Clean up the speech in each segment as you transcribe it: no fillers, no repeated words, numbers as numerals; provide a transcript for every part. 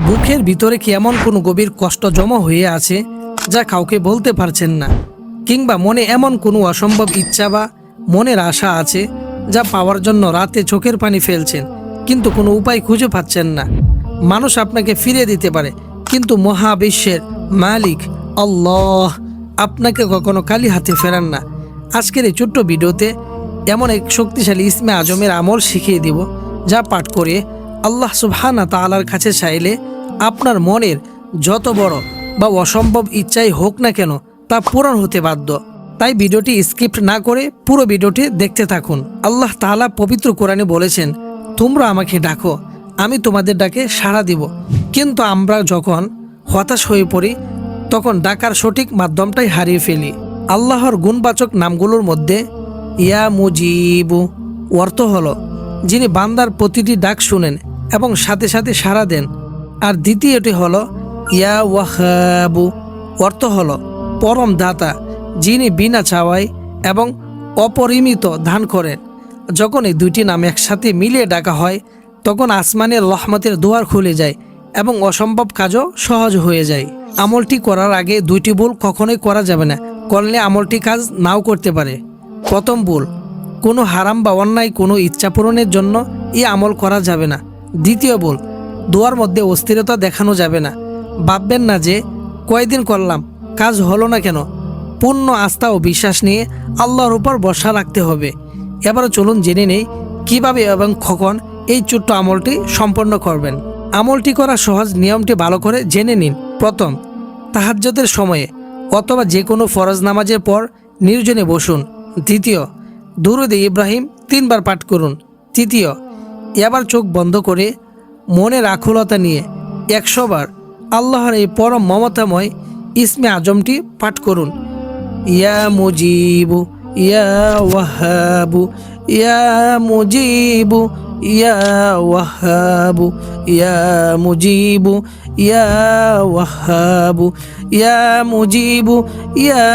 বুকের ভিতরে কি এমন কোনো গভীর কষ্ট জমা হয়ে আছে যা কাউকে বলতে পারছেন না, কিংবা মনে এমন কোনো অসম্ভব ইচ্ছা বা মনের আশা আছে যা পাওয়ার জন্য রাতে চোখের পানি ফেলছেন কিন্তু কোনো উপায় খুঁজে পাচ্ছেন না? মানুষ আপনাকে ফিরিয়ে দিতে পারে, কিন্তু মহাবিশ্বের মালিক আল্লাহ আপনাকে কখনো খালি হাতে ফেরান না। আজকের এই ছোট্ট ভিডিওতে এমন এক শক্তিশালী ইসমে আজমের আমল শিখিয়ে দিব, যা পাঠ করে আল্লাহ সুবহানাহু ওয়া তাআলার কাছে চাইলে আপনার মনের যত বড় বা অসম্ভব ইচ্ছাই হোক না কেন তা পূরণ হতে বাধ্য। তাই ভিডিওটি স্কিপ না করে পুরো ভিডিওটি দেখতে থাকুন। আল্লাহ তাআলা পবিত্র কোরআনে বলেছেন, তোমরা আমাকে ডাকো, আমি তোমাদের ডাকে সাড়া দিব। কিন্তু আমরা যখন হতাশ হয়ে পড়ি তখন ডাকার সঠিক মাধ্যমটাই হারিয়ে ফেলি। আল্লাহর গুণবাচক নামগুলোর মধ্যে ইয়া মুজিবু অর্থ হলো যিনি বান্দার প্রতিটি ডাক শুনেন এবং সাথে সাথে সাড়া দেন। আর দ্বিতীয়টি হলো ইয়া ওয়াহাবু অর্থ হলো পরম দাতা, যিনি বিনা চাওয়ায় এবং অপরিমিত দান করেন। যখন এই দুইটি নাম একসাথে মিলিয়ে ডাকা হয় তখন আসমানের রহমতের দুয়ার খুলে যায় এবং অসম্ভব কাজও সহজ হয়ে যায়। আমলটি করার আগে দুইটি ভুল কখনোই করা যাবে না, করলে আমলটি কাজ নাও করতে পারে। প্রথম ভুল, কোনো হারাম বা অন্যায় কোনো ইচ্ছা পূরণের জন্য এই আমল করা যাবে না। দ্বিতীয় ভুল, দোয়ার মধ্যে অস্থিরতা দেখানো যাবে না। ভাববেন না যে কয়দিন করলাম কাজ হলো না কেন। পূর্ণ আস্থা ও বিশ্বাস নিয়ে আল্লাহর উপর ভরসা রাখতে হবে। এবারে চলুন জেনে নেই কিভাবে এবং কখন এই ছোট্ট আমলটি সম্পন্ন করবেন। আমলটি করার সহজ নিয়মটি ভালো করে জেনে নিন। প্রথম, তাহাজ্জুদের সময়ে অথবা যে কোনো ফরজ নামাজের পর নির্জনে বসুন। দ্বিতীয়, দুরূদে ইব্রাহিম 3 বার পাঠ করুন। তৃতীয়, এবার চোখ বন্ধ করে মনের আকুলতা নিয়ে 100 বার আল্লাহর এই পরম মমতাময় ইসমে আজমটি পাঠ করুন। ইয়া মুজিবু ইয়া ওয়াহাবু ইয়া মুজিবু ইয়া ওয়াহাবু ইয়া মুজিবু ইয়া ওয়াহাবু ইয়া মুজিবু ইয়া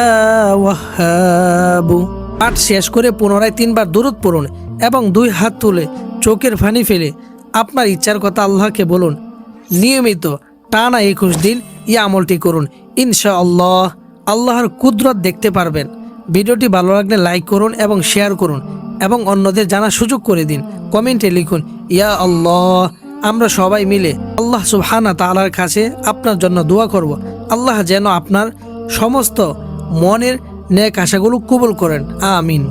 ওয়াহাবু। পাঠ শেষ করে পুনরায় 3 বার দুরূদ পড়ুন এবং 2 হাত তুলে চোখের পানি ফেলে আপনার ইচ্ছার কথা আল্লাহকে বলুন। নিয়মিত টানা 21 দিন এই আমলটি করুন, ইনশাআল্লাহ আল্লাহর কুদরত দেখতে পারবেন। ভিডিওটি ভালো লাগলে লাইক করুন এবং শেয়ার করুন এবং অন্যদের জানার সুযোগ করে দিন। কমেন্টে লিখুন ইয়া আল্লাহ। আমরা সবাই মিলে আল্লাহ সুবহানাহু ওয়া তাআলার কাছে আপনার জন্য দোয়া করব। আল্লাহ যেন আপনার সমস্ত মনের নেক আশাগুলো কবুল করেন, আমিন।